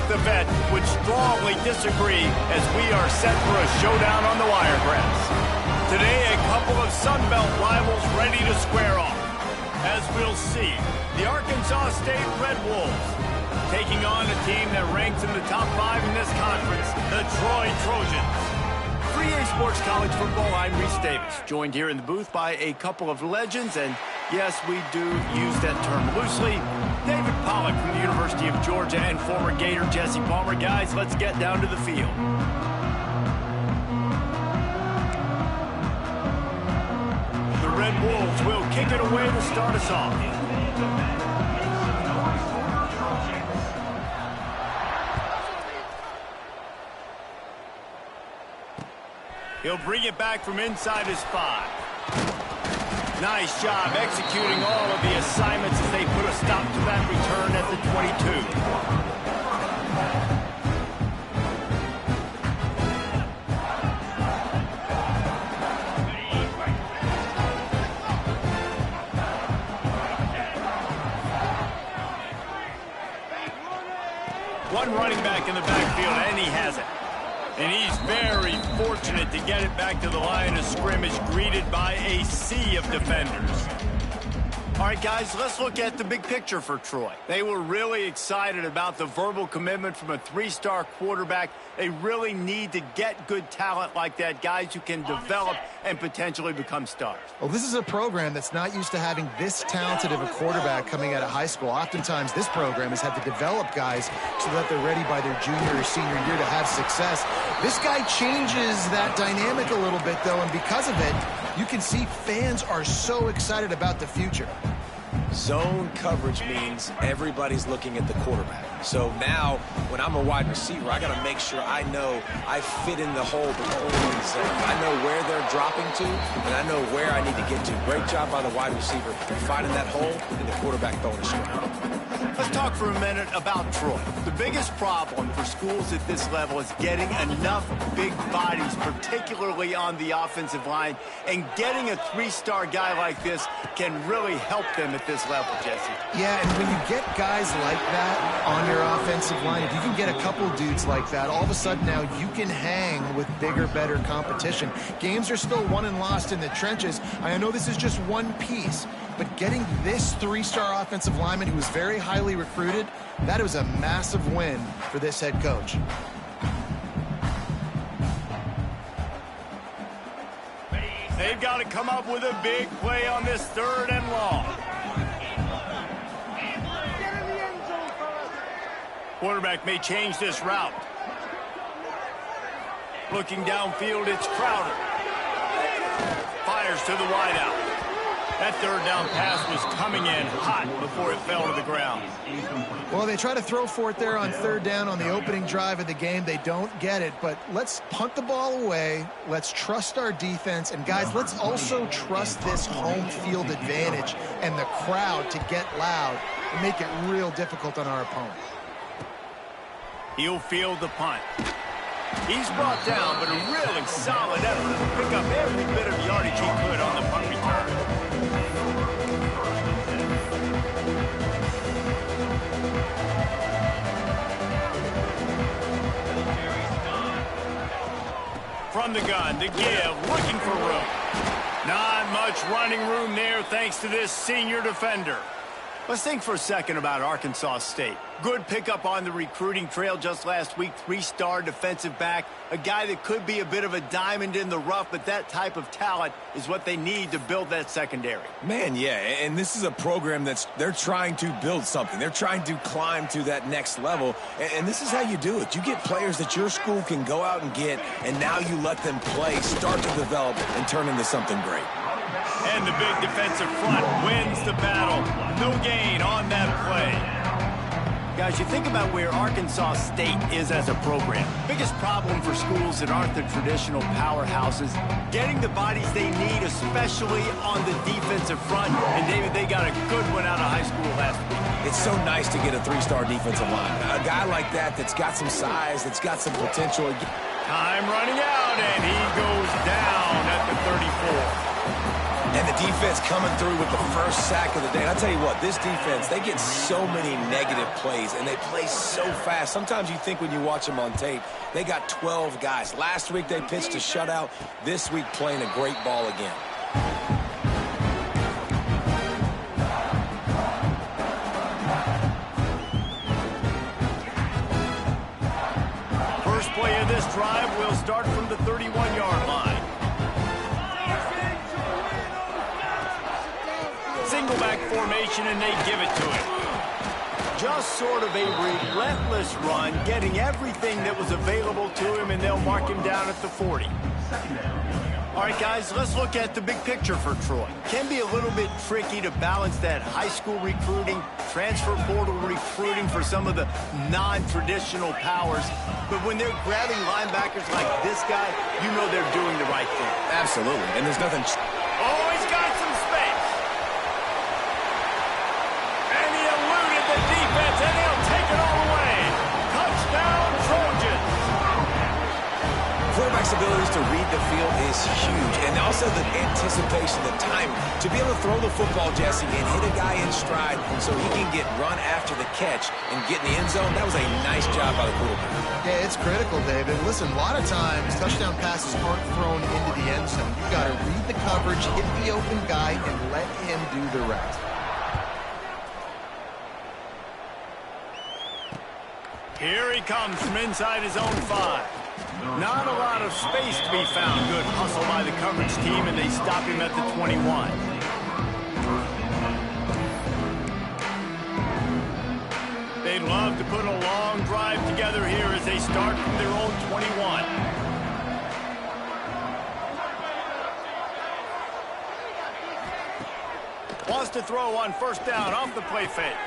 the vet, would strongly disagree as we are set for a showdown on the wiregrass. Today, a couple of Sun Belt rivals ready to square off. As we'll see, the Arkansas State Red Wolves taking on a team that ranks in the top 5 in this conference, the Troy Trojans. 3A Sports College Football, I'm Reese Davis, joined here in the booth by a couple of legends, and yes, we do use that term loosely. David Pollack from the University of Georgia and former Gator Jesse Palmer. Guys, let's get down to the field. The Red Wolves will kick it away to start us off. He'll bring it back from inside his 5. Nice job executing all of the assignments as they put a stop to that return at the 22. One running back in the backfield, and he has it. And he's very fortunate to get it back to the line of scrimmage, greeted by a sea of defenders. All right, guys, let's look at the big picture for Troy. They were really excited about the verbal commitment from a 3-star quarterback. They really need to get good talent like that, guys who can develop and potentially become stars. Well, this is a program that's not used to having this talented of a quarterback coming out of high school. Oftentimes, this program has had to develop guys so that they're ready by their junior or senior year to have success. This guy changes that dynamic a little bit, though, and because of it, you can see fans are so excited about the future. Zone coverage means everybody's looking at the quarterback. So now, when I'm a wide receiver, I got to make sure I know I fit in the hole between the zone. I know where they're dropping to, and I know where I need to get to. Great job by the wide receiver finding that hole and the quarterback throwing a strike. Let's talk for a minute about Troy. The biggest problem for schools at this level is getting enough big bodies, particularly on the offensive line, and getting a 3-star guy like this can really help them at this level, Jesse. Yeah, and when you get guys like that on your offensive line, if you can get a couple dudes like that, all of a sudden now you can hang with bigger, better competition. Games are still won and lost in the trenches. I know this is just one piece, but getting this 3-star offensive lineman who was very highly recruited, that was a massive win for this head coach. They've got to come up with a big play on this 3rd and long. Quarterback may change this route. Looking downfield, it's Crowder. Fires to the wideout. That 3rd down pass was coming in hot before it fell to the ground. Well, they try to throw for it there on 3rd down on the opening drive of the game. They don't get it, but let's punt the ball away. Let's trust our defense. And, guys, let's also trust this home field advantage and the crowd to get loud and make it real difficult on our opponent. He'll field the punt. He's brought down, but a really solid effort to pick up every bit of yardage he could on the punt return. From the gun, to give, looking for room. Not much running room there thanks to this senior defender. Let's think for a second about Arkansas State. Good pickup on the recruiting trail just last week. 3-star defensive back. A guy that could be a bit of a diamond in the rough, but that type of talent is what they need to build that secondary. Man, yeah, and this is a program they're trying to build something. They're trying to climb to that next level, and this is how you do it. You get players that your school can go out and get, and now you let them play, start to develop, and turn into something great. And the big defensive front wins the battle. No gain on that play. Guys, you think about where Arkansas State is as a program. Biggest problem for schools that aren't the traditional powerhouses, getting the bodies they need, especially on the defensive front. And, David, they got a good one out of high school last week. It's so nice to get a 3-star defensive line. A guy like that's got some size, that's got some potential. Time running out, and he goes down at the 34. And the defense coming through with the first sack of the day. And I'll tell you what, this defense, they get so many negative plays, and they play so fast. Sometimes you think when you watch them on tape, they got 12 guys. Last week they pitched a shutout. This week playing a great ball again. First play of this drive will start from the 31-yard line. Single back formation, and they give it to him. Just sort of a relentless run, getting everything that was available to him, and they'll mark him down at the 40. All right, guys, let's look at the big picture for Troy. Can be a little bit tricky to balance that high school recruiting, transfer portal recruiting for some of the non-traditional powers. But when they're grabbing linebackers like this guy, you know they're doing the right thing. Absolutely, and there's nothing... Oh, he's got some space. And he eluded the defense, and he'll take it all away. Touchdown, Trojans. Quarterback's abilities to read the field is huge, and also the anticipation, the time to be able to throw the football, Jesse, and hit a guy in stride so he can get run after the catch and get in the end zone. That was a nice job by the quarterback. Yeah, it's critical, David. Listen, a lot of times touchdown passes aren't thrown into the end zone. You've got to read the coverage, hit the open guy, and let him do the rest. Here he comes from inside his own 5. Not a lot of space to be found. Good hustle by the coverage team, and they stop him at the 21. They'd love to put a long drive together here as they start from their own 21. Wants to throw on first down off the play fake.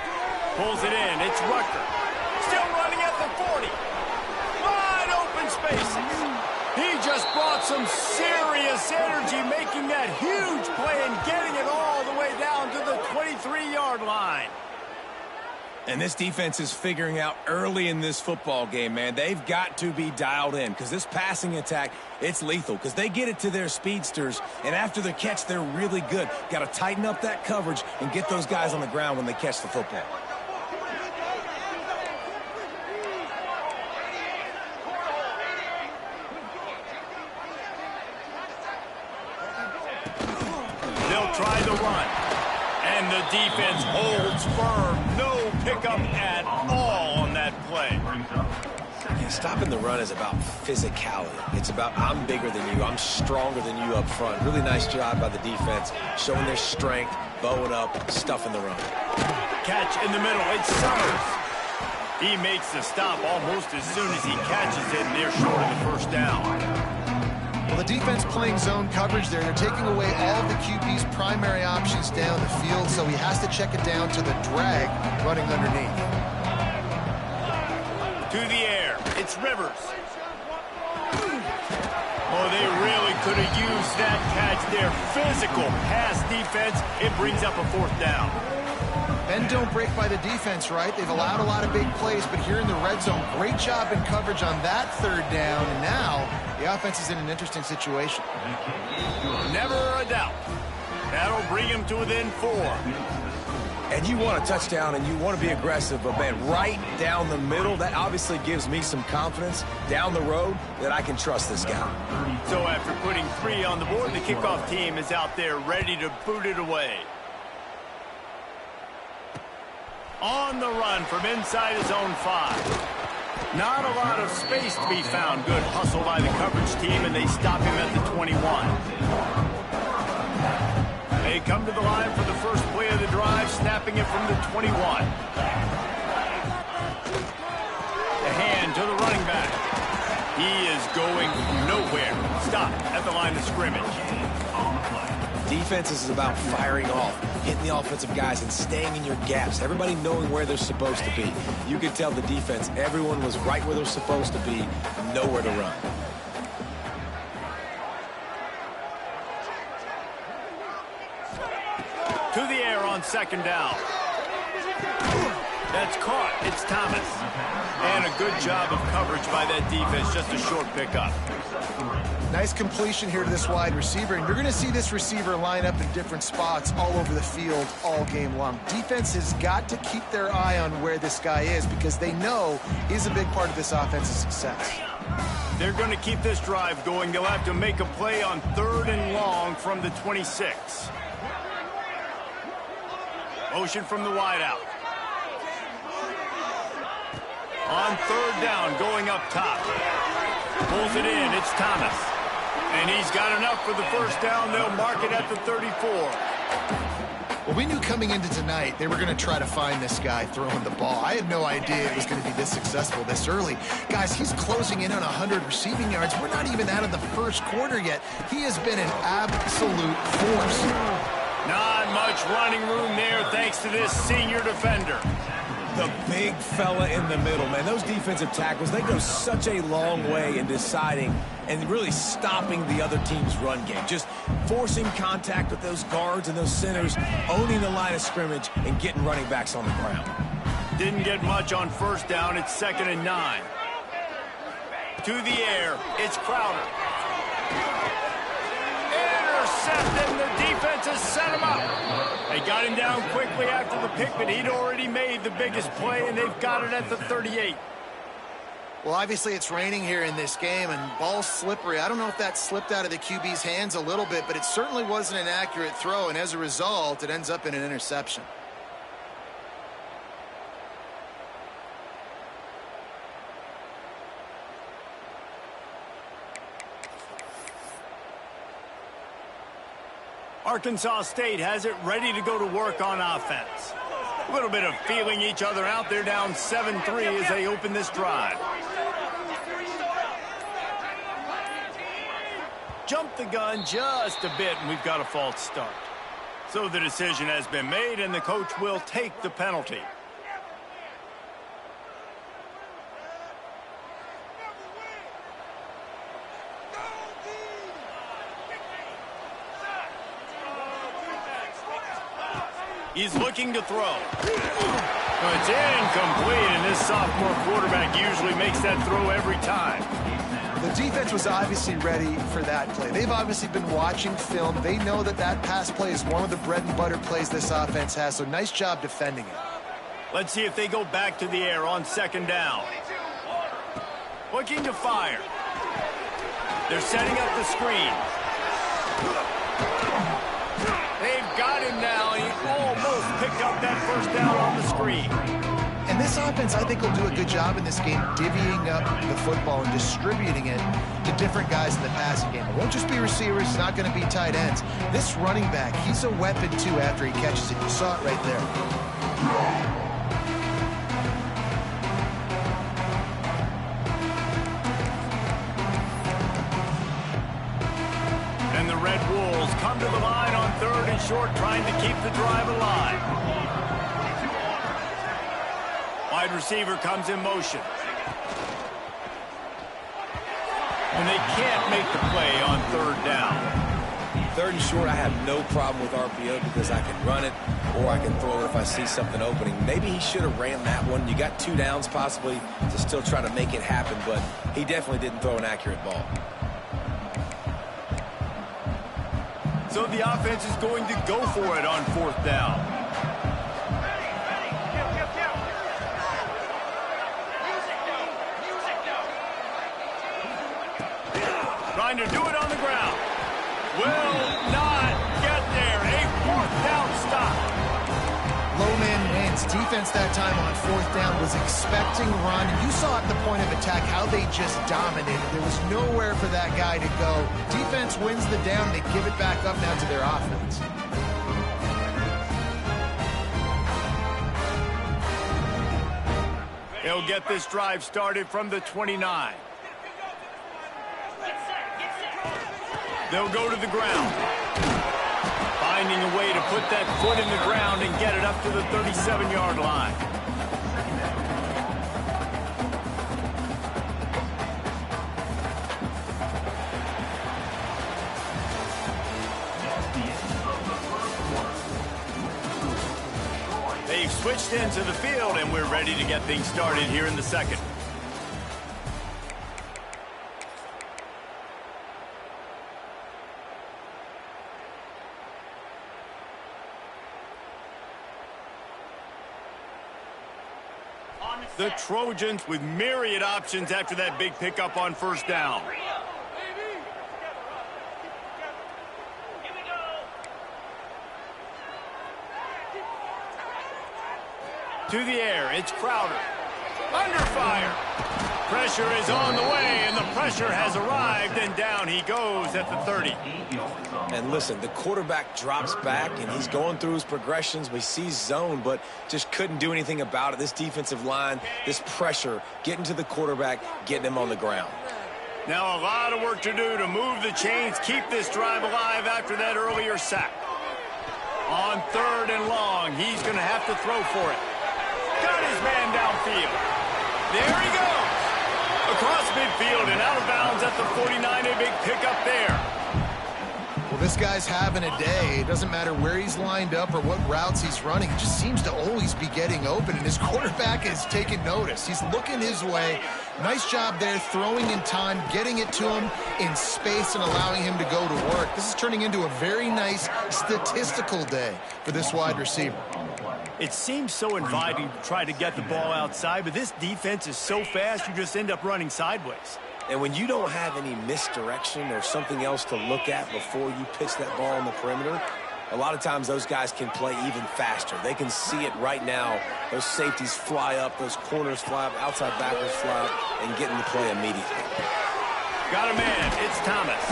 Pulls it in. It's Rucker. Still running at the 40. Wide open spaces. He just brought some serious energy, making that huge play and getting it all the way down to the 23-yard line. And this defense is figuring out early in this football game, man. They've got to be dialed in because this passing attack, it's lethal because they get it to their speedsters, and after the catch, they're really good. Got to tighten up that coverage and get those guys on the ground when they catch the football. They'll try the run. And the defense holds firm. No pickup at all on that play. Yeah, stopping the run is about physicality. It's about I'm bigger than you. I'm stronger than you up front. Really nice job by the defense, showing their strength, bowing up, stuffing the run. Catch in the middle. It's Summers. He makes the stop almost as soon as he catches it, and they're short of the first down. Well, the defense playing zone coverage there. They're taking away all of the QB's primary options down the field, so he has to check it down to the drag running underneath. To the air. It's Rivers. Oh, they really could have used that catch there. Physical pass defense. It brings up a fourth down. Bend don't break by the defense, right? They've allowed a lot of big plays, but here in the red zone, great job in coverage on that third down, and now the offense is in an interesting situation. Never a doubt. That'll bring him to within 4. And you want a touchdown and you want to be aggressive, but man, right down the middle, that obviously gives me some confidence down the road that I can trust this guy. So after putting 3 on the board, the kickoff team is out there ready to boot it away. On the run from inside his own 5. Not a lot of space to be found. Good hustle by the coverage team, and they stop him at the 21. They come to the line for the first play of the drive, snapping it from the 21. The hand to the running back. He is going nowhere. Stop at the line of scrimmage. Defense is about firing off, hitting the offensive guys, and staying in your gaps. Everybody knowing where they're supposed to be. You could tell the defense, everyone was right where they're supposed to be, nowhere to run. To the air on second down. That's caught. It's Thomas. And a good job of coverage by that defense. Just a short pickup. Nice completion here to this wide receiver, and you're going to see this receiver line up in different spots all over the field all game long. Defense has got to keep their eye on where this guy is because they know he's a big part of this offense's success. They're going to keep this drive going. They'll have to make a play on 3rd and long from the 26. Motion from the wideout. On 3rd down, going up top. Pulls it in. It's Thomas. And he's got enough for the first down. They'll mark it at the 34. Well, we knew coming into tonight they were going to try to find this guy throwing the ball. I had no idea it was going to be this successful this early. Guys, he's closing in on 100 receiving yards. We're not even out of the first quarter yet. He has been an absolute force. Not much running room there thanks to this senior defender. The big fella in the middle, man. Those defensive tackles, they go such a long way in deciding and really stopping the other team's run game. Just forcing contact with those guards and those centers, owning the line of scrimmage, and getting running backs on the ground. Didn't get much on first down. It's 2nd and 9. To the air. It's Crowder. Intercepted. The defense has set him up. They got him down quickly after the pick, but he'd already made the biggest play, and they've got it at the 38. Well, obviously it's raining here in this game, and ball's slippery. I don't know if that slipped out of the QB's hands a little bit, but it certainly wasn't an accurate throw, and as a result, it ends up in an interception. Arkansas State has it ready to go to work on offense. A little bit of feeling each other out. They're down 7-3 as they open this drive. Jump the gun just a bit, and we've got a false start. So the decision has been made, and the coach will take the penalty. He's looking to throw. It's incomplete, and this sophomore quarterback usually makes that throw every time. The defense was obviously ready for that play. They've obviously been watching film. They know that that pass play is one of the bread and butter plays this offense has, so nice job defending it. Let's see if they go back to the air on 2nd down. Looking to fire. They're setting up the screen. They've got him now. He almost picked up that first down on the screen. And this offense, I think, will do a good job in this game divvying up the football and distributing it to different guys in the passing game. It won't just be receivers. It's not going to be tight ends. This running back, he's a weapon, too, after he catches it. You saw it right there. And the Red Wolves come to the line on 3rd and short, trying to keep the drive alive. Wide receiver comes in motion. And they can't make the play on 3rd down. 3rd and short, I have no problem with RPO because I can run it or I can throw it if I see something opening. Maybe he should have ran that one. You got 2 downs possibly to still try to make it happen, but he definitely didn't throw an accurate ball. So the offense is going to go for it on 4th down. Trying to do it on the ground. Will not get there. A 4th down stop. Low man wins. Defense that time on 4th down was expecting run. And you saw at the point of attack how they just dominated. There was nowhere for that guy to go. Defense wins the down. They give it back up now to their offense. He'll get this drive started from the 29. They'll go to the ground. Finding a way to put that foot in the ground and get it up to the 37-yard line. They've switched into the field, and we're ready to get things started here in the second. The Trojans with myriad options after that big pickup on first down. To the air, it's Crowder. Under fire. Pressure is on the way, and the pressure has arrived, and down he goes at the 30. And listen, the quarterback drops back, and he's going through his progressions. We see zone, but just couldn't do anything about it. This defensive line, this pressure, getting to the quarterback, getting him on the ground. Now a lot of work to do to move the chains, keep this drive alive after that earlier sack. On 3rd and long, he's going to have to throw for it. Got his man downfield. There he goes. Across midfield and out of bounds at the 49. A big pickup there. Well, this guy's having a day. It doesn't matter where he's lined up or what routes he's running. He just seems to always be getting open, and his quarterback is taking notice. He's looking his way. Nice job there, throwing in time, getting it to him in space and allowing him to go to work. This is turning into a very nice statistical day for this wide receiver. It seems so inviting to try to get the ball outside, but this defense is so fast you just end up running sideways. And when you don't have any misdirection or something else to look at before you pitch that ball on the perimeter, a lot of times those guys can play even faster. They can see it right now. Those safeties fly up, those corners fly up, outside backers fly up, and get in the play immediately. Got a man. It's Thomas.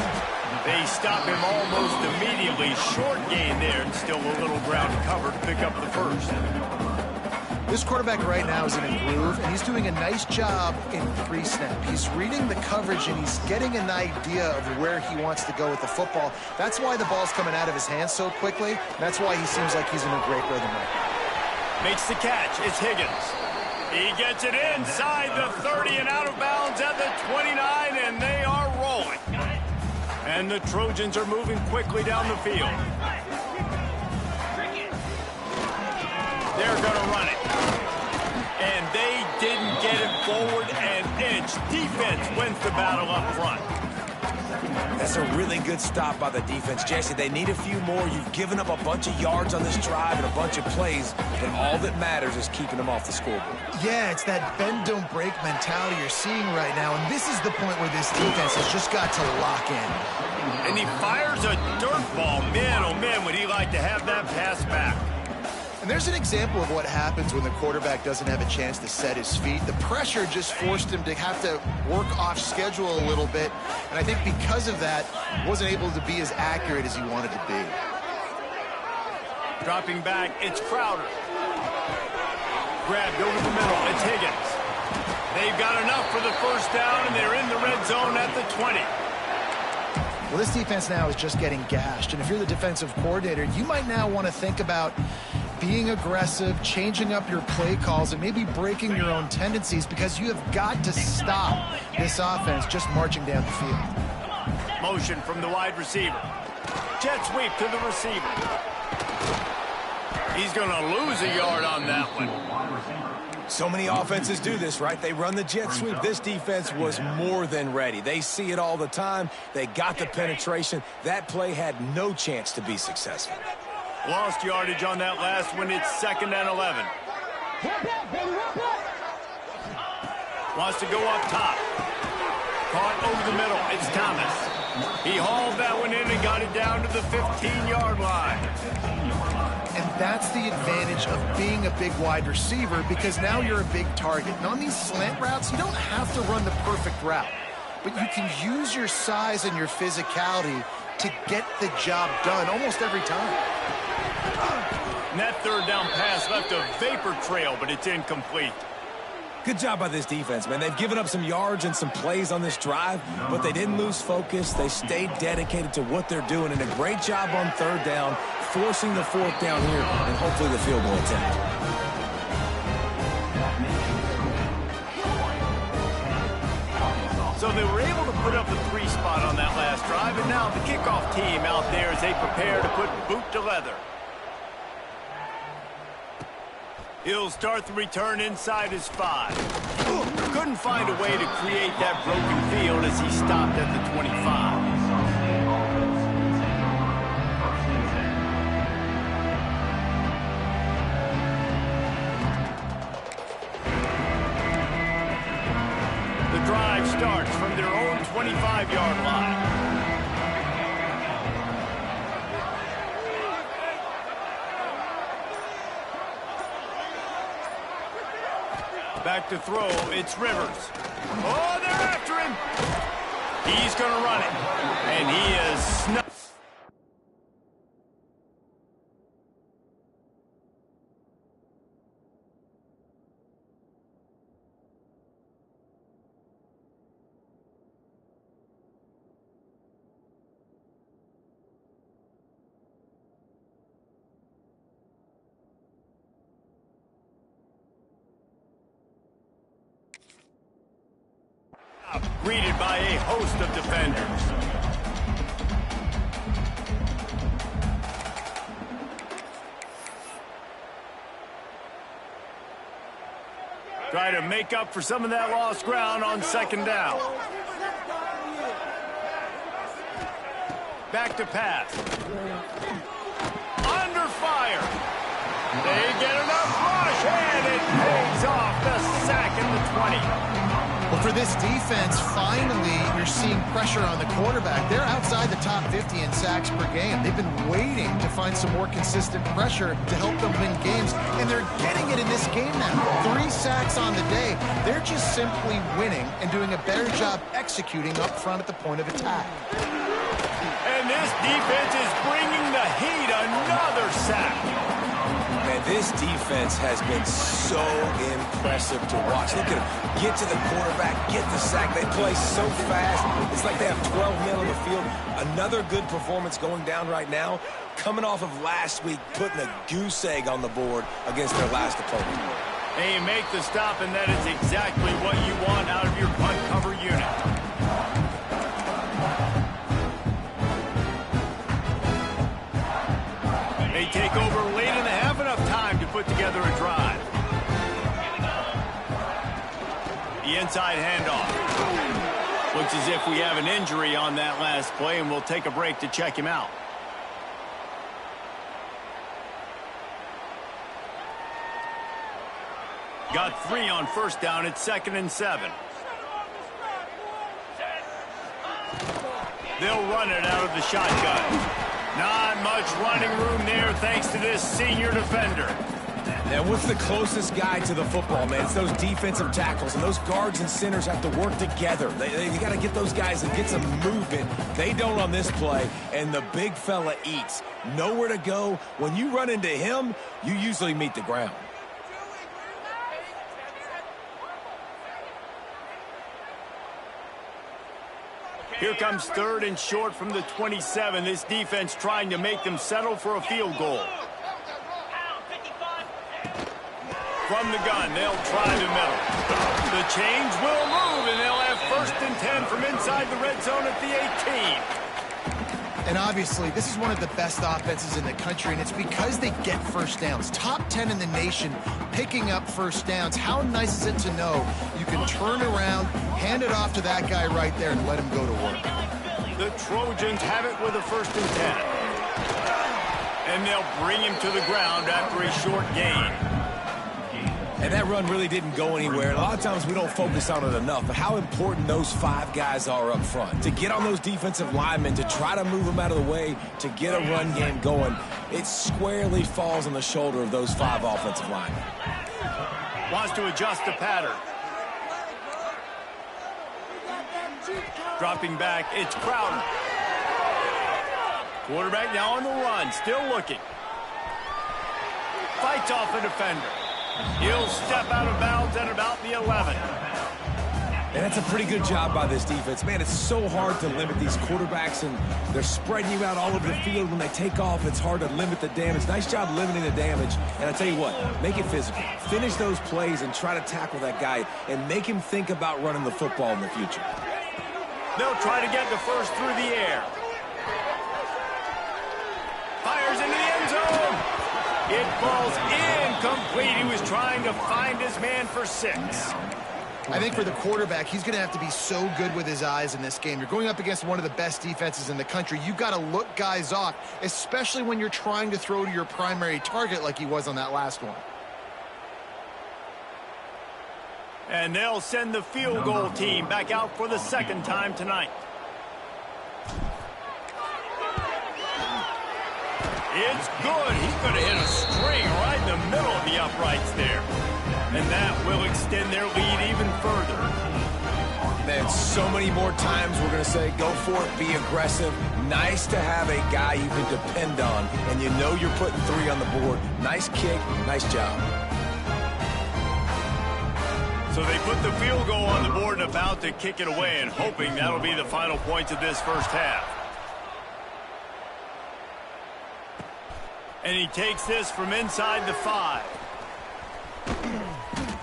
They stop him almost immediately. Short gain there, and still a little ground cover to pick up the first. This quarterback right now is in a groove, and he's doing a nice job in pre-snap. He's reading the coverage, and he's getting an idea of where he wants to go with the football. That's why the ball's coming out of his hands so quickly. That's why he seems like he's in a great rhythm right now. Makes the catch. It's Higgins. He gets it inside the 30 and out of bounds at the 29, and they are rolling. And the Trojans are moving quickly down the field. They're going to run it. And they didn't get it forward an inch. Defense wins the battle up front. That's a really good stop by the defense. Jesse, they need a few more. You've given up a bunch of yards on this drive and a bunch of plays, but all that matters is keeping them off the scoreboard. Yeah, it's that bend, don't break mentality you're seeing right now, and this is the point where this defense has just got to lock in. And he fires a dirt ball. Man, oh man, would he like to have that pass back. And there's an example of what happens when the quarterback doesn't have a chance to set his feet. The pressure just forced him to have to work off schedule a little bit. And I think because of that, wasn't able to be as accurate as he wanted to be. Dropping back, it's Crowder. Grabbed over the middle, it's Higgins. They've got enough for the first down, and they're in the red zone at the 20. Well, this defense now is just getting gashed. And if you're the defensive coordinator, you might now want to think about being aggressive, changing up your play calls, and maybe breaking your own tendencies, because you have got to stop this offense just marching down the field. Motion from the wide receiver. Jet sweep to the receiver. He's going to lose a yard on that one. So many offenses do this, right? They run the jet sweep. This defense was more than ready. They see it all the time. They got the penetration. That play had no chance to be successful. Lost yardage on that last one. It's 2nd and 11. Wants to go up top. Caught over the middle. It's Thomas. He hauled that one in and got it down to the 15-yard line. And that's the advantage of being a big wide receiver, because now you're a big target. And on these slant routes, you don't have to run the perfect route, but you can use your size and your physicality to get the job done almost every time. And that third down pass left a vapor trail, but it's incomplete. Good job by this defense, man. They've given up some yards and some plays on this drive, but they didn't lose focus. They stayed dedicated to what they're doing, and a great job on third down, forcing the fourth down here, and hopefully the field goal attempt. So they were able to put up the 3 spot on that last drive, and now the kickoff team out there as they prepare to put boot to leather. He'll start the return inside his 5. Couldn't find a way to create that broken field as he stopped at the 25. The drive starts from their own 25-yard line. Back to throw, it's Rivers. Oh, they're after him. He's going to run it. And he is snuffed. Greeted by a host of defenders. Try to make up for some of that lost ground on second down. Back to pass. Under fire. They get enough rush, and it pays off the sack in the 20. Well, for this defense, finally, you're seeing pressure on the quarterback. They're outside the top 50 in sacks per game. They've been waiting to find some more consistent pressure to help them win games, and they're getting it in this game now. 3 sacks on the day. They're just simply winning and doing a better job executing up front at the point of attack. And this defense is bringing the heat. Another sack. Man, this defense has been so impressive to watch. Look at them get to the quarterback, get the sack. They play so fast. It's like they have 12 men on the field. Another good performance going down right now, coming off of last week, putting a goose egg on the board against their last opponent. They make the stop, and that is exactly what you want out of your punt cover unit. They take over late in the half, enough time to put together a drive. The inside handoff. Looks as if we have an injury on that last play, and we'll take a break to check him out. Got 3 on first down. It's 2nd and 7. They'll run it out of the shotgun. Not much running room there thanks to this senior defender. Now, what's the closest guy to the football, man? It's those defensive tackles, and those guards and centers have to work together. They got to get those guys and get some movement. They don't on this play, and the big fella eats. Nowhere to go. When you run into him, you usually meet the ground. Here comes 3rd and short from the 27. This defense trying to make them settle for a field goal. From the gun, they'll try the middle. The chains will move, and they'll have 1st and 10 from inside the red zone at the 18. And obviously, this is one of the best offenses in the country, and it's because they get first downs. Top 10 in the nation picking up first downs. How nice is it to know you can turn around, hand it off to that guy right there, and let him go to work. The Trojans have it with a 1st and 10. And they'll bring him to the ground after a short gain. And that run really didn't go anywhere. And a lot of times we don't focus on it enough, but how important those 5 guys are up front. To get on those defensive linemen, to try to move them out of the way, to get a run game going, it squarely falls on the shoulder of those 5 offensive linemen. Wants to adjust the pattern. Dropping back, it's Crowder. Quarterback now on the run, still looking. Fights off a defender. He'll step out of bounds at about the 11. And that's a pretty good job by this defense. Man, it's so hard to limit these quarterbacks, and they're spreading you out all over the field. When they take off, it's hard to limit the damage. Nice job limiting the damage. And I tell you what, make it physical. Finish those plays and try to tackle that guy and make him think about running the football in the future. They'll try to get the first through the air. Fires into the end zone. It falls incomplete. He was trying to find his man for 6. I think for the quarterback, he's going to have to be so good with his eyes in this game. You're going up against one of the best defenses in the country. You've got to look guys off, especially when you're trying to throw to your primary target like he was on that last one. And they'll send the field goal team back out for the second time tonight. It's good. He's going to hit a string right in the middle of the uprights there. And that will extend their lead even further. Man, so many more times we're going to say, go for it, be aggressive. Nice to have a guy you can depend on, and you know you're putting 3 on the board. Nice kick, nice job. So they put the field goal on the board and about to kick it away, and hoping that'll be the final points of this first half. And he takes this from inside the 5.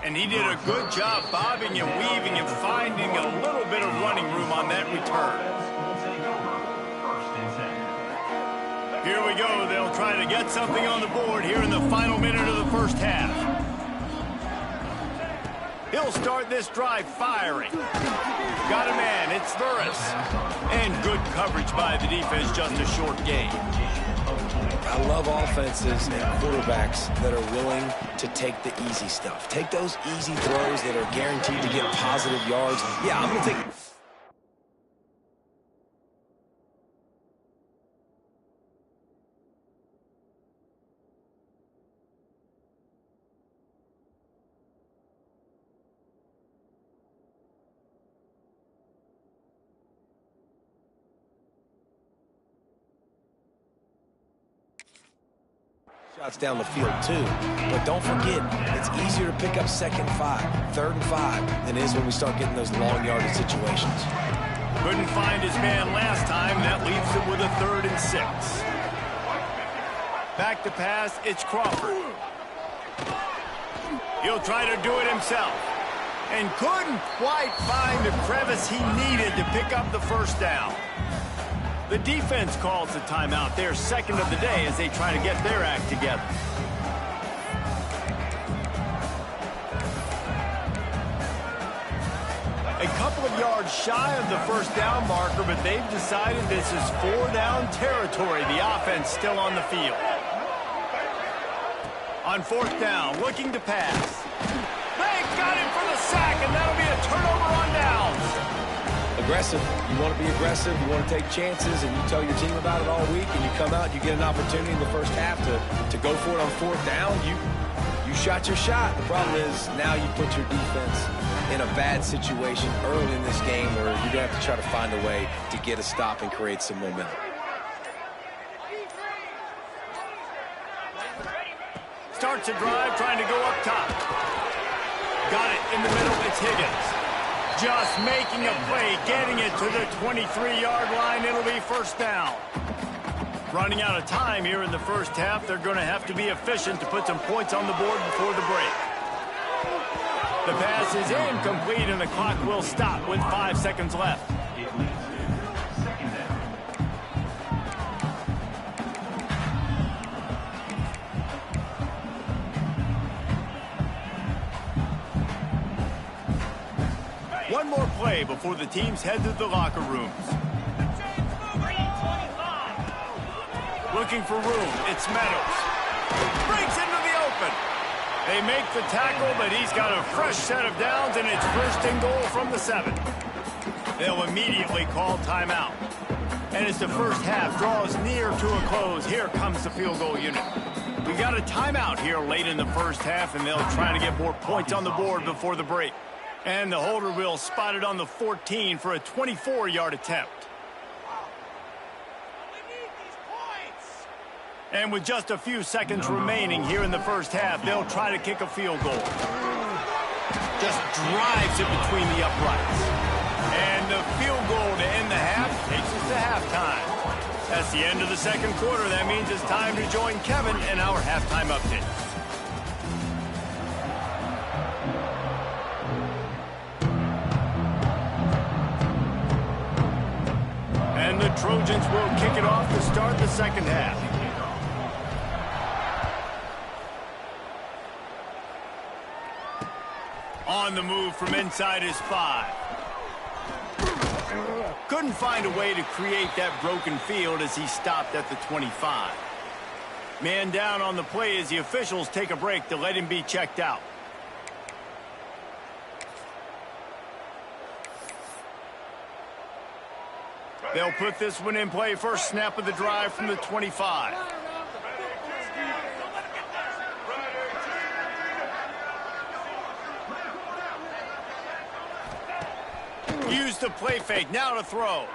And he did a good job bobbing and weaving and finding a little bit of running room on that return. Here we go. They'll try to get something on the board here in the final minute of the first half. He'll start this drive firing. Got a man. It's Burris. And good coverage by the defense, just a short gain. I love offenses and quarterbacks that are willing to take the easy stuff. Take those easy throws that are guaranteed to get positive yards. Yeah, I'm going to take... shots down the field too, but don't forget, it's easier to pick up 2nd and 5, 3rd and 5 than it is when we start getting those long yardage situations. Couldn't find his man last time. That leaves him with a 3rd and 6. Back to pass, it's Crawford. He'll try to do it himself, and couldn't quite find the crevice he needed to pick up the first down. The defense calls the timeout, their second of the day, as they try to get their act together. A couple of yards shy of the first down marker, but they've decided this is 4-down territory. The offense still on the field. On 4th down, looking to pass. They got him for the sack, and that'll be a turnover on downs. Aggressive. You want to be aggressive. You want to take chances, and you tell your team about it all week, and you come out, you get an opportunity in the first half to go for it on 4th down. You shot your shot. The problem is now you put your defense in a bad situation early in this game where you're going to have to try to find a way to get a stop and create some momentum. Starts a drive, trying to go up top. Got it in the middle. It's Higgins. Just making a play, getting it to the 23-yard line. It'll be 1st down. Running out of time here in the first half. They're going to have to be efficient to put some points on the board before the break. The pass is incomplete, and the clock will stop with 5 seconds left. One more play before the teams head to the locker rooms. Looking for room, it's Meadows. Breaks into the open. They make the tackle, but he's got a fresh set of downs, and it's 1st and goal from the 7. They'll immediately call timeout. And as the first half draws near to a close, here comes the field goal unit. We got a timeout here late in the first half, and they'll try to get more points on the board before the break. And the holder will spot it on the 14 for a 24-yard attempt. And with just a few seconds remaining here in the first half, they'll try to kick a field goal. Just drives it between the uprights. And the field goal to end the half takes us to halftime. That's the end of the second quarter. That means it's time to join Kevin in our halftime update. And the Trojans will kick it off to start the second half. On the move from inside his 5. Couldn't find a way to create that broken field as he stopped at the 25. Man down on the play as the officials take a break to let him be checked out. They'll put this one in play. First snap of the drive from the 25. Use the play fake. Now to throw.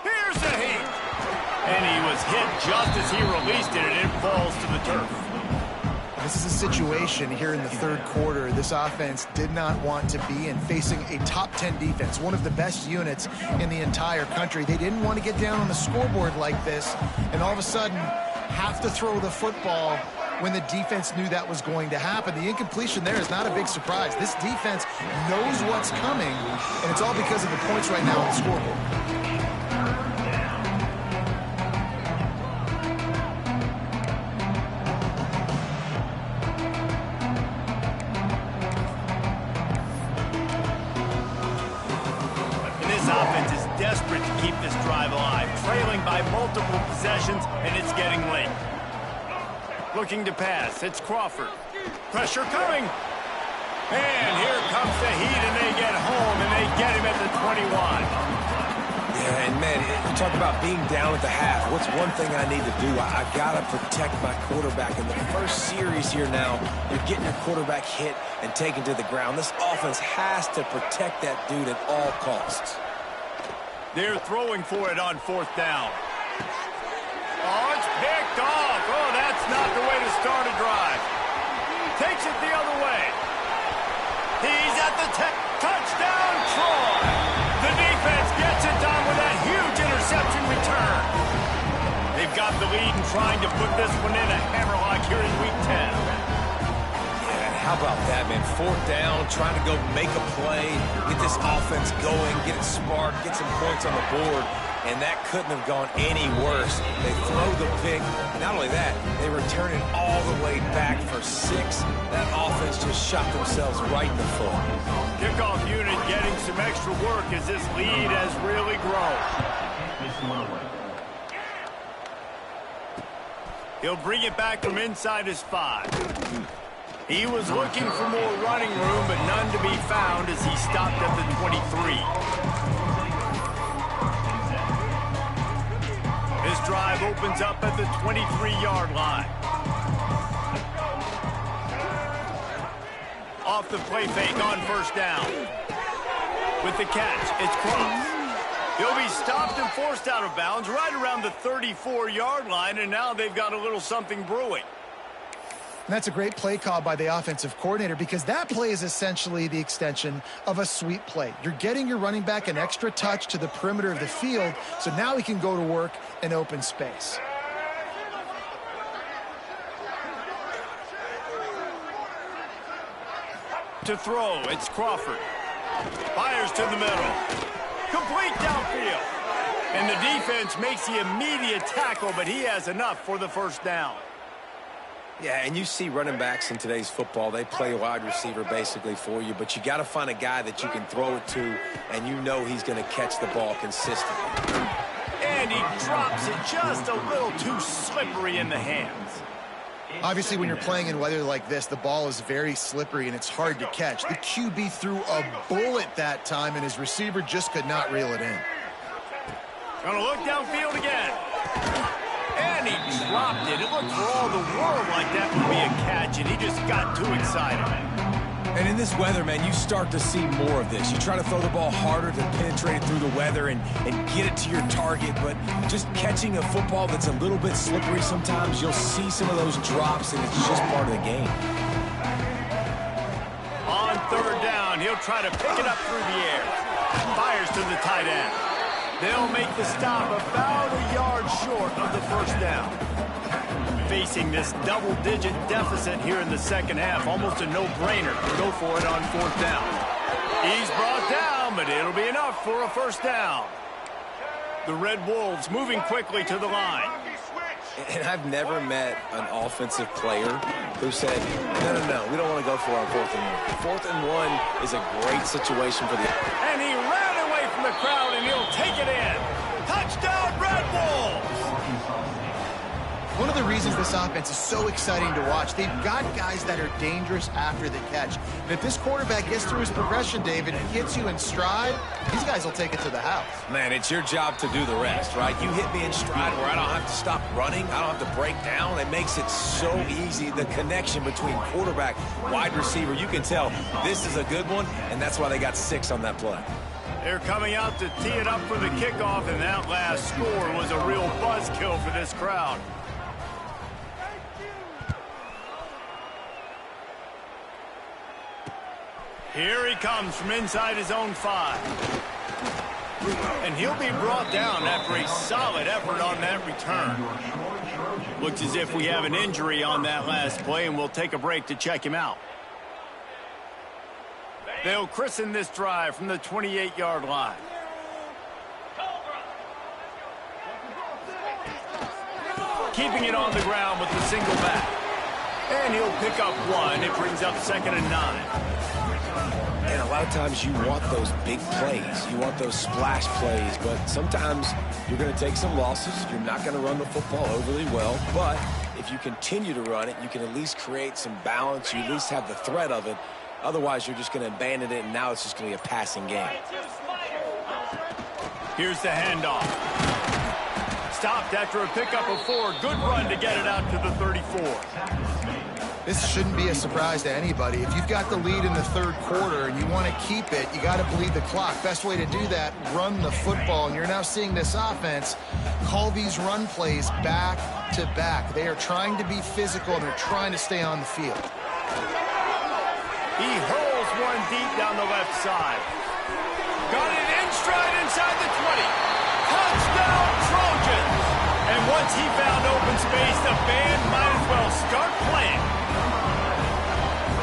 Here's the heat. And he was hit just as he released it, and it falls to the turf. This is a situation here in the third quarter this offense did not want to be in, facing a top 10 defense, one of the best units in the entire country. They didn't want to get down on the scoreboard like this and all of a sudden have to throw the football when the defense knew that was going to happen. The incompletion there is not a big surprise. This defense knows what's coming, and it's all because of the points right now on the scoreboard. Desperate to keep this drive alive, trailing by multiple possessions, and it's getting late. Looking to pass, it's Crawford. Pressure coming. And here comes the heat, and they get home, and they get him at the 21. Yeah, and man, you talk about being down at the half. What's one thing I need to do? I got to protect my quarterback. In the first series here now, you're getting your quarterback hit and taken to the ground. This offense has to protect that dude at all costs. They're throwing for it on 4th down. Oh, it's picked off. Oh, that's not the way to start a drive. Takes it the other way. He's at the touchdown, Troy. The defense gets it done with that huge interception return. They've got the lead and trying to put this one in a hammerlock here in Week 10. How about that, man? 4th down, trying to go make a play, get this offense going, get it sparked, get some points on the board, and that couldn't have gone any worse. They throw the pick. Not only that, they return it all the way back for 6. That offense just shot themselves right in the foot. Kickoff unit getting some extra work as this lead has really grown. He'll bring it back from inside his 5. He was looking for more running room, but none to be found as he stopped at the 23. This drive opens up at the 23-yard line. Off the play fake on 1st down. With the catch, it's Cross. He'll be stopped and forced out of bounds right around the 34-yard line, and now they've got a little something brewing. And that's a great play call by the offensive coordinator because that play is essentially the extension of a sweep play. You're getting your running back an extra touch to the perimeter of the field, so now he can go to work in open space. To throw, it's Crawford. Fires to the middle. Complete downfield. And the defense makes the immediate tackle, but he has enough for the 1st down. Yeah, and you see running backs in today's football, they play wide receiver basically for you, but you got to find a guy that you can throw it to, and you know he's going to catch the ball consistently. And he drops it just a little too slippery in the hands. Obviously, when you're playing in weather like this, the ball is very slippery and it's hard to catch. The QB threw a bullet that time, and his receiver just could not reel it in. Gonna look downfield again. And he dropped it. It looked for all the world like that would be a catch, and he just got too excited. And in this weather, man, you start to see more of this. You try to throw the ball harder to penetrate it through the weather and get it to your target, but just catching a football that's a little bit slippery sometimes, you'll see some of those drops, and it's just part of the game. On 3rd down, he'll try to pick it up through the air. Fires to the tight end. They'll make the stop about a yard short of the 1st down. Facing this double-digit deficit here in the 2nd half, almost a no-brainer to go for it on 4th down. He's brought down, but it'll be enough for a 1st down. The Red Wolves moving quickly to the line. And I've never met an offensive player who said, no, we don't want to go for it on 4th and 1. 4th and 1 is a great situation for the... And he ran away from the crowd, and he'll take it in. Touchdown, Red Wolves! One of the reasons this offense is so exciting to watch, they've got guys that are dangerous after the catch. And if this quarterback gets through his progression, David, gets you in stride, these guys will take it to the house. Man, it's your job to do the rest, right? You hit me in stride where I don't have to stop running. I don't have to break down. It makes it so easy. The connection between quarterback, wide receiver, you can tell this is a good one, and that's why they got 6 on that play. They're coming out to tee it up for the kickoff, and that last score was a real buzzkill for this crowd. Here he comes from inside his own 5. And he'll be brought down after a solid effort on that return. Looks as if we have an injury on that last play, and we'll take a break to check him out. They'll christen this drive from the 28-yard line. Keeping it on the ground with the single back. And he'll pick up 1. It brings up 2nd and 9. And a lot of times you want those big plays. You want those splash plays. But sometimes you're going to take some losses. You're not going to run the football overly well. But if you continue to run it, you can at least create some balance. You at least have the threat of it. Otherwise, you're just going to abandon it, and now it's just going to be a passing game. Here's the handoff. Stopped after a pickup of 4. Good run to get it out to the 34. This shouldn't be a surprise to anybody. If you've got the lead in the 3rd quarter and you want to keep it, you got to bleed the clock. Best way to do that, run the football. And you're now seeing this offense call these run plays back to back. They are trying to be physical, and they're trying to stay on the field. He hurls 1 deep down the left side. Got it in stride inside the 20. Touchdown, Trojans! And once he found open space, the band might as well start playing.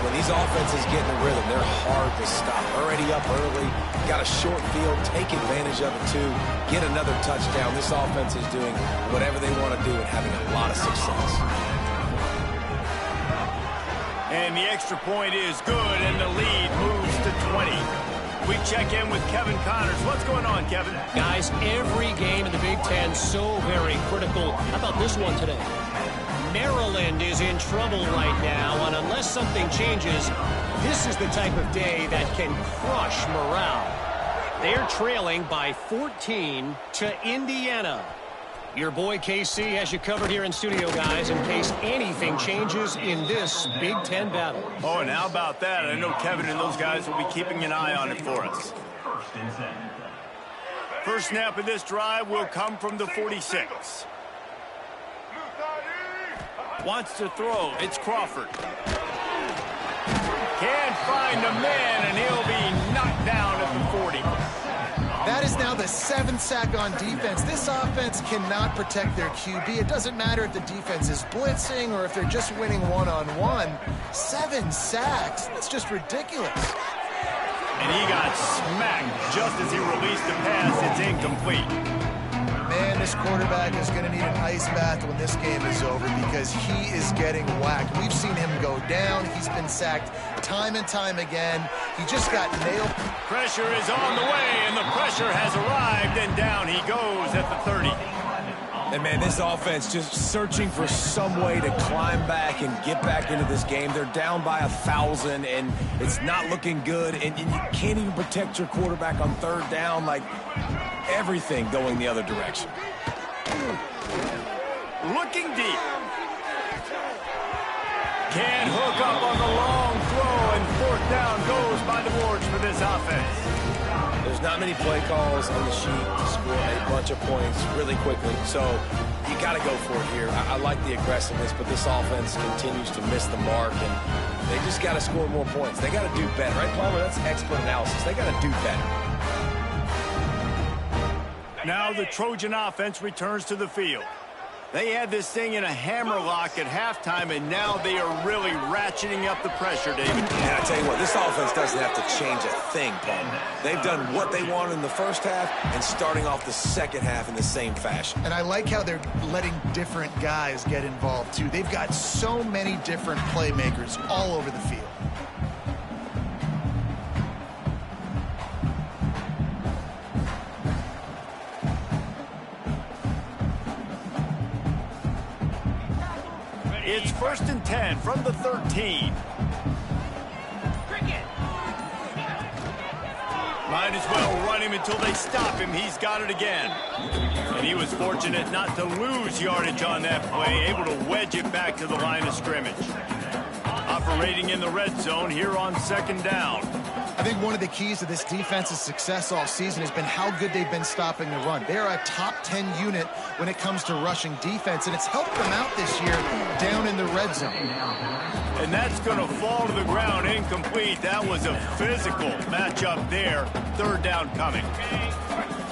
When these offenses get in the rhythm, they're hard to stop. Already up early, got a short field, take advantage of it too, get another touchdown. This offense is doing whatever they want to do and having a lot of success. And the extra point is good, and the lead moves to 20. We check in with Kevin Connors. What's going on, Kevin? Guys, every game in the Big Ten so very critical. How about this one today? Maryland is in trouble right now, and unless something changes, this is the type of day that can crush morale. They're trailing by 14 to Indiana. Your boy KC has you covered here in studio, guys, in case anything changes in this Big Ten battle. Oh, and how about that? I know Kevin and those guys will be keeping an eye on it for us. First snap of this drive will come from the 46. Wants to throw. It's Crawford. Can't find a man, and he'll be knocked down at the 40. That is now the 7th sack on defense. This offense cannot protect their QB. It doesn't matter if the defense is blitzing or if they're just winning one-on-one. 7 sacks, that's just ridiculous. And he got smacked just as he released the pass. It's incomplete. Man, this quarterback is going to need an ice bath when this game is over because he is getting whacked. We've seen him go down. He's been sacked time and time again. He just got nailed. Pressure is on the way, and the pressure has arrived, and down he goes at the 30. And, man, this offense just searching for some way to climb back and get back into this game. They're down by 1,000, and it's not looking good. And you can't even protect your quarterback on 3rd down. Like, everything going the other direction. Looking deep. Can't hook up on the long throw, and 4th down goes by the boards for this offense. There's not many play calls on the sheet to score a bunch of points really quickly, so you got to go for it here. I like the aggressiveness, but this offense continues to miss the mark, and they just got to score more points. They got to do better, right, Palmer? That's expert analysis. They got to do better. Now the Trojan offense returns to the field. They had this thing in a hammerlock at halftime, and now they are really ratcheting up the pressure, David. And I tell you what, this offense doesn't have to change a thing, Paul. They've done what they wanted in the first half and starting off the second half in the same fashion. And I like how they're letting different guys get involved, too. They've got so many different playmakers all over the field. It's 1st and 10 from the 13. Might as well run him until they stop him. He's got it again. And he was fortunate not to lose yardage on that play, able to wedge it back to the line of scrimmage. Operating in the red zone here on 2nd down. I think one of the keys to this defense's success all season has been how good they've been stopping the run. They're a top 10 unit when it comes to rushing defense, and it's helped them out this year down in the red zone. And that's going to fall to the ground incomplete. That was a physical matchup there. 3rd down coming.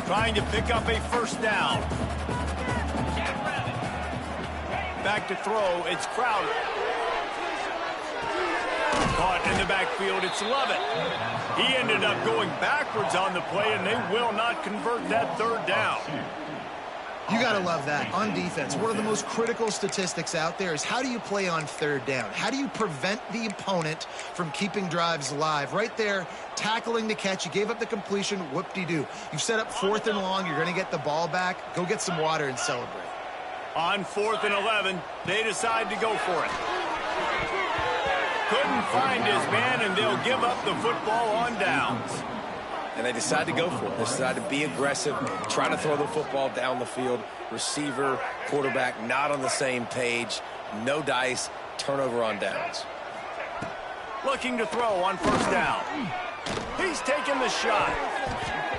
Trying to pick up a 1st down. Back to throw. It's Crowder. Caught in the backfield. It's Lovett. He ended up going backwards on the play, and they will not convert that 3rd down. You got to love that. On defense, one of the most critical statistics out there is how do you play on 3rd down? How do you prevent the opponent from keeping drives alive? Right there, tackling the catch. You gave up the completion. Whoop-de-doo. You've set up 4th and long. You're going to get the ball back. Go get some water and celebrate. On 4th and 11, they decide to go for it. Couldn't find his man, and they'll give up the football on downs. And they decide to go for it. They decide to be aggressive, try to throw the football down the field. Receiver, quarterback, not on the same page. No dice, turnover on downs. Looking to throw on 1st down. He's taking the shot.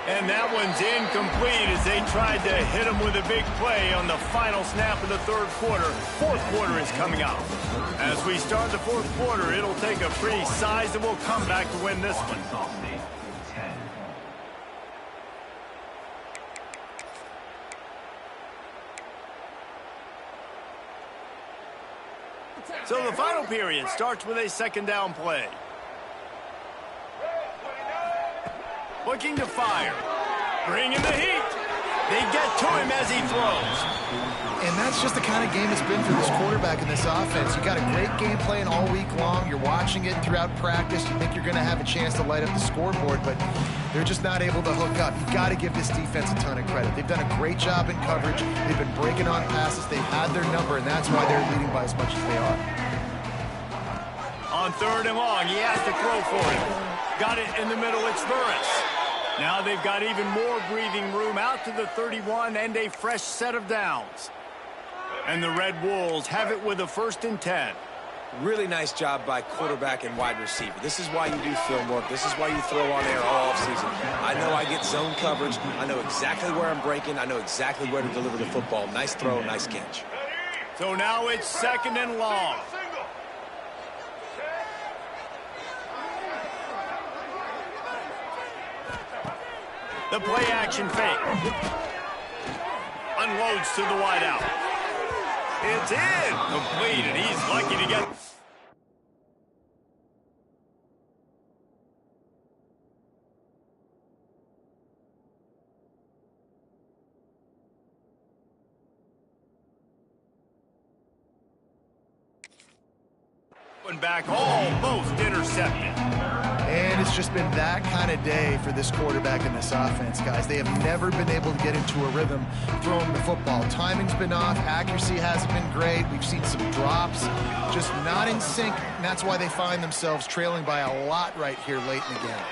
And that one's incomplete as they tried to hit him with a big play on the final snap of the 3rd quarter. 4th quarter is coming up. As we start the 4th quarter, it'll take a pretty sizable comeback to win this one. So the final period starts with a 2nd down play. Looking to fire. Bringing the heat. They get to him as he throws. And that's just the kind of game it's been for this quarterback in this offense. You got a great game plan all week long. You're watching it throughout practice. You think you're going to have a chance to light up the scoreboard, but they're just not able to hook up. You've got to give this defense a ton of credit. They've done a great job in coverage. They've been breaking on passes. They've had their number, and that's why they're leading by as much as they are. On 3rd and long, he has to throw for it. Got it in the middle. It's Burris. Now they've got even more breathing room out to the 31 and a fresh set of downs. And the Red Wolves have it with a 1st and 10. Really nice job by quarterback and wide receiver. This is why you do film work. This is why you throw on air all offseason. I know I get zone coverage. I know exactly where I'm breaking. I know exactly where to deliver the football. Nice throw, nice catch. So now it's 2nd and long. The play action fake. Unloads to the wideout. It's in. Complete, and he's lucky to get... back, almost intercepted. And it's just been that kind of day for this quarterback and this offense, guys. They have never been able to get into a rhythm throwing the football. Timing's been off. Accuracy hasn't been great. We've seen some drops, just not in sync, and that's why they find themselves trailing by a lot right here late in the game.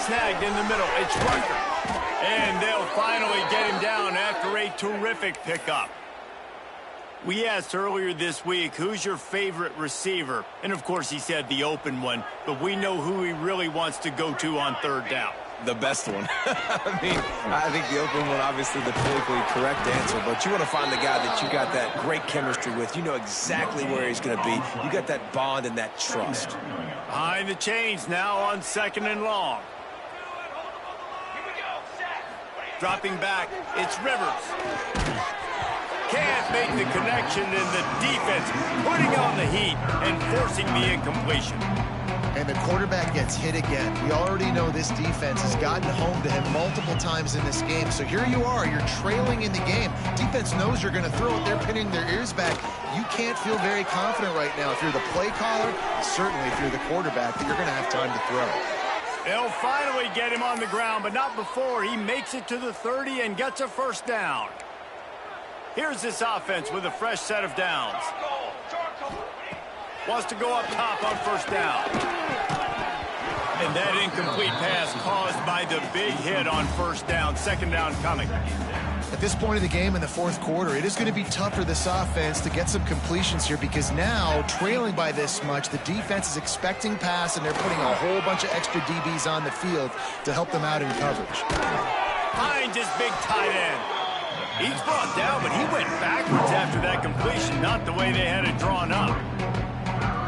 Snagged in the middle. It's Rucker. And they'll finally get him down after a terrific pickup. We asked earlier this week, who's your favorite receiver? And, of course, he said the open one, but we know who he really wants to go to on 3rd down. The best one. I think the open one, obviously the politically correct answer, but you want to find the guy that you got that great chemistry with. You know exactly where he's going to be. You got that bond and that trust. Behind the chains now on 2nd and long. Dropping back, it's Rivers. Can't make the connection, and the defense putting on the heat and forcing the incompletion. And the quarterback gets hit again. We already know this defense has gotten home to him multiple times in this game. So here you are, you're trailing in the game. Defense knows you're going to throw it. They're pinning their ears back. You can't feel very confident right now if you're the play caller, certainly if you're the quarterback, that you're going to have time to throw. They'll finally get him on the ground, but not before he makes it to the 30 and gets a first down. Here's this offense with a fresh set of downs. Wants to go up top on first down. And that incomplete pass caused by the big hit on first down. Second down coming. At this point of the game in the fourth quarter, it is going to be tough for this offense to get some completions here because now, trailing by this much, the defense is expecting pass, and they're putting a whole bunch of extra DBs on the field to help them out in coverage. Finds his big tight end. He's brought down, but he went backwards after that completion, not the way they had it drawn up.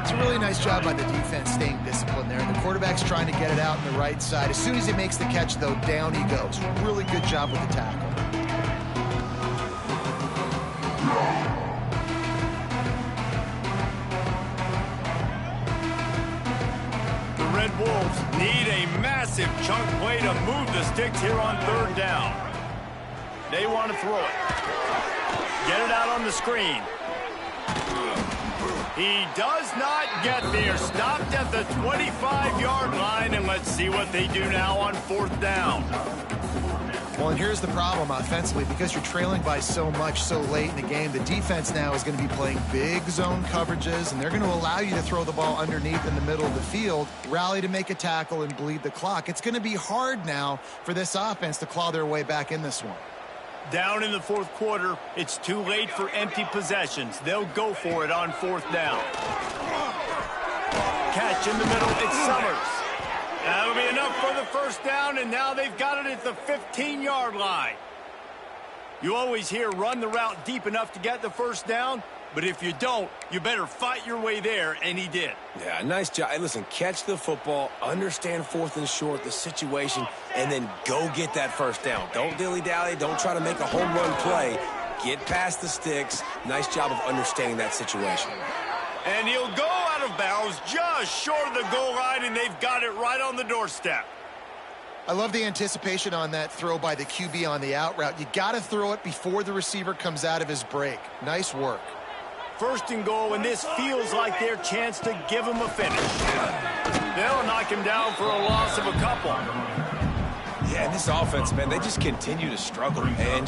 It's a really nice job by the defense staying disciplined there. And the quarterback's trying to get it out on the right side. As soon as he makes the catch, though, down he goes. Really good job with the tackle. The Red Wolves need a massive chunk play to move the sticks here on third down. They want to throw it. Get it out on the screen. He does not get there. Stopped at the 25-yard line, and let's see what they do now on fourth down. Well, and here's the problem offensively. Because you're trailing by so much so late in the game, the defense now is going to be playing big zone coverages, and they're going to allow you to throw the ball underneath in the middle of the field, rally to make a tackle, and bleed the clock. It's going to be hard now for this offense to claw their way back in this one. Down in the fourth quarter, it's too late for empty possessions. They'll go for it on fourth down. Catch in the middle, it's Summers. That'll be enough for the first down, and now they've got it at the 15-yard line. You always hear run the route deep enough to get the first down, but if you don't, you better fight your way there, and he did. Yeah, nice job. Hey, listen, catch the football, understand fourth and short, the situation, and then go get that first down. Don't dilly-dally. Don't try to make a home run play. Get past the sticks. Nice job of understanding that situation. And he'll go out of bounds just short of the goal line, and they've got it right on the doorstep. I love the anticipation on that throw by the QB on the out route. You got to throw it before the receiver comes out of his break. Nice work. First and goal, and this feels like their chance to give him a finish. They'll knock him down for a loss of a couple. Yeah, and this offense, man, they just continue to struggle. And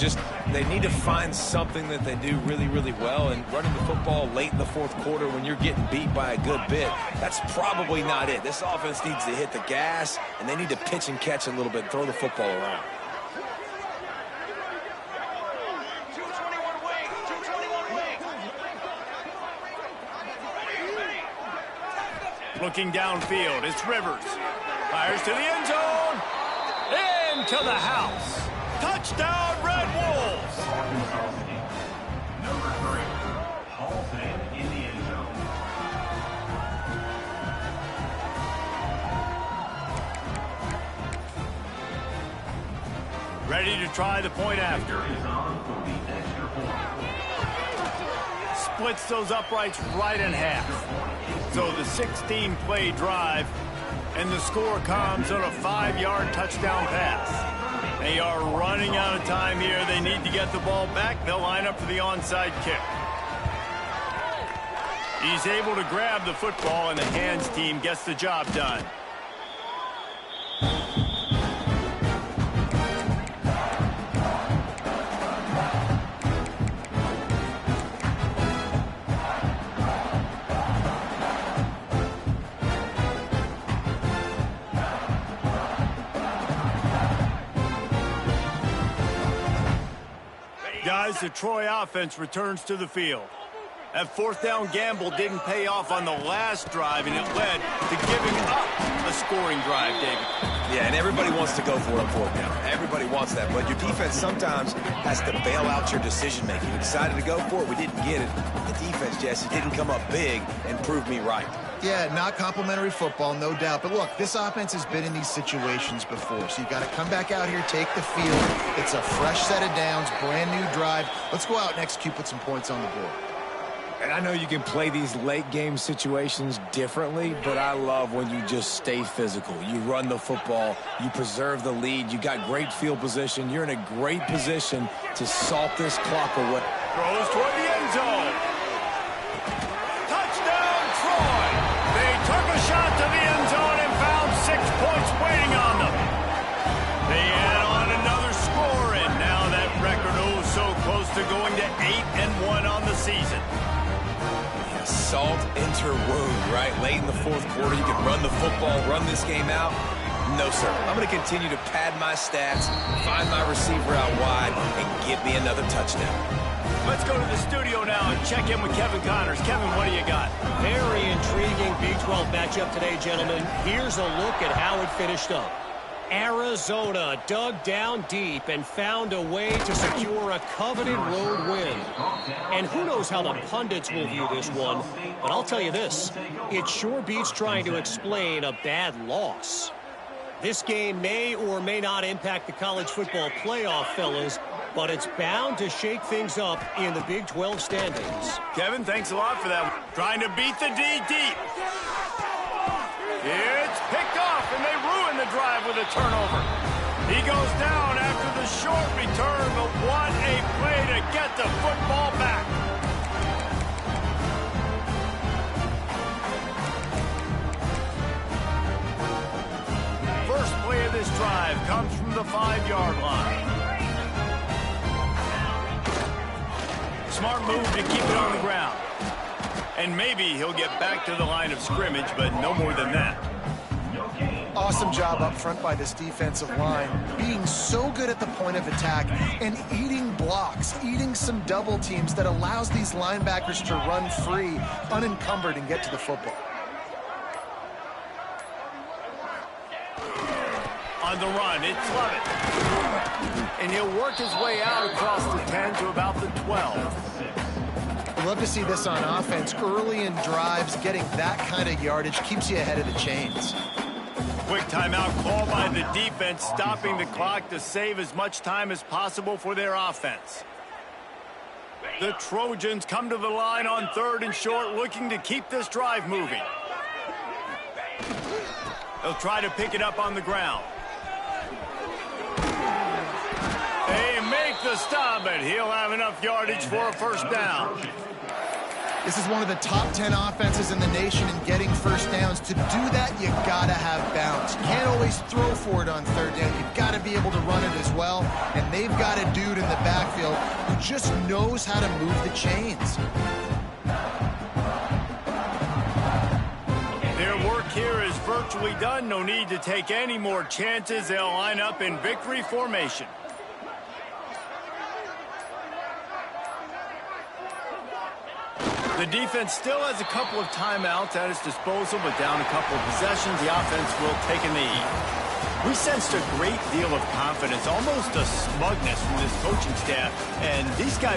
they need to find something that they do really, really well. And running the football late in the fourth quarter when you're getting beat by a good bit, that's probably not it. This offense needs to hit the gas, and they need to pitch and catch a little bit, throw the football around. Looking downfield, it's Rivers. Fires to the end zone. Into the house. Touchdown, Red Wolves. Number 3, Hall of Fame in the end zone. Ready to try the point after. Splits those uprights right in half. So the 16-play drive, and the score comes on a 5-yard touchdown pass. They are running out of time here. They need to get the ball back. They'll line up for the onside kick. He's able to grab the football, and the hands team gets the job done. Guys, the Troy offense returns to the field. That fourth down gamble didn't pay off on the last drive, and it led to giving up a scoring drive, David. Yeah, and everybody wants to go for it on fourth down. Everybody wants that, but your defense sometimes has to bail out your decision-making. We decided to go for it. We didn't get it. The defense, Jesse, didn't come up big and prove me right. Yeah, not complimentary football, no doubt. But look, this offense has been in these situations before, so you got to come back out here, take the field. It's a fresh set of downs, brand new drive. Let's go out and execute, put some points on the board. And I know you can play these late game situations differently, but I love when you just stay physical. You run the football, you preserve the lead, you got great field position, you're in a great position to salt this clock away. Throws toward the end zone. Touchdown, Troy! They took a shot to the end zone and found 6 points waiting on them. They add on another score, and now that record so close to going to 8-1 on the season. Salt enter wound, right? Late in the fourth quarter, you can run the football, run this game out. No, sir. I'm going to continue to pad my stats, find my receiver out wide, and get me another touchdown. Let's go to the studio now and check in with Kevin Connors. Kevin, what do you got? Very intriguing Big 12 matchup today, gentlemen. Here's a look at how it finished up. Arizona dug down deep and found a way to secure a coveted road win. And who knows how the pundits will view this one, but I'll tell you this, it sure beats trying to explain a bad loss. This game may or may not impact the college football playoff, fellas, but it's bound to shake things up in the Big 12 standings. Kevin, thanks a lot for that. Trying to beat the D deep. It's picked off, and they ruin the drive with a turnover. He goes down after the short return, but what a play to get the football back. First play of this drive comes from the 5-yard line. Smart move to keep it on the ground. And maybe he'll get back to the line of scrimmage, but no more than that. Awesome job up front by this defensive line, being so good at the point of attack and eating blocks, eating some double teams that allows these linebackers to run free, unencumbered, and get to the football. On the run, it's Lovett. And he'll work his way out across the 10 to about the 12. I love to see this on offense. Early in drives, getting that kind of yardage keeps you ahead of the chains. Quick timeout call by the defense, stopping the clock to save as much time as possible for their offense. The Trojans come to the line on 3rd and short, looking to keep this drive moving. They'll try to pick it up on the ground. They make the stop, but he'll have enough yardage for a first down. This is one of the top 10 offenses in the nation in getting first downs. To do that, you gotta have bounce. You can't always throw for it on 3rd down. You've got to be able to run it as well. And they've got a dude in the backfield who just knows how to move the chains. Their work here is virtually done. No need to take any more chances. They'll line up in victory formation. The defense still has a couple of timeouts at its disposal, but down a couple of possessions, the offense will take a knee. We sensed a great deal of confidence, almost a smugness from this coaching staff, and these guys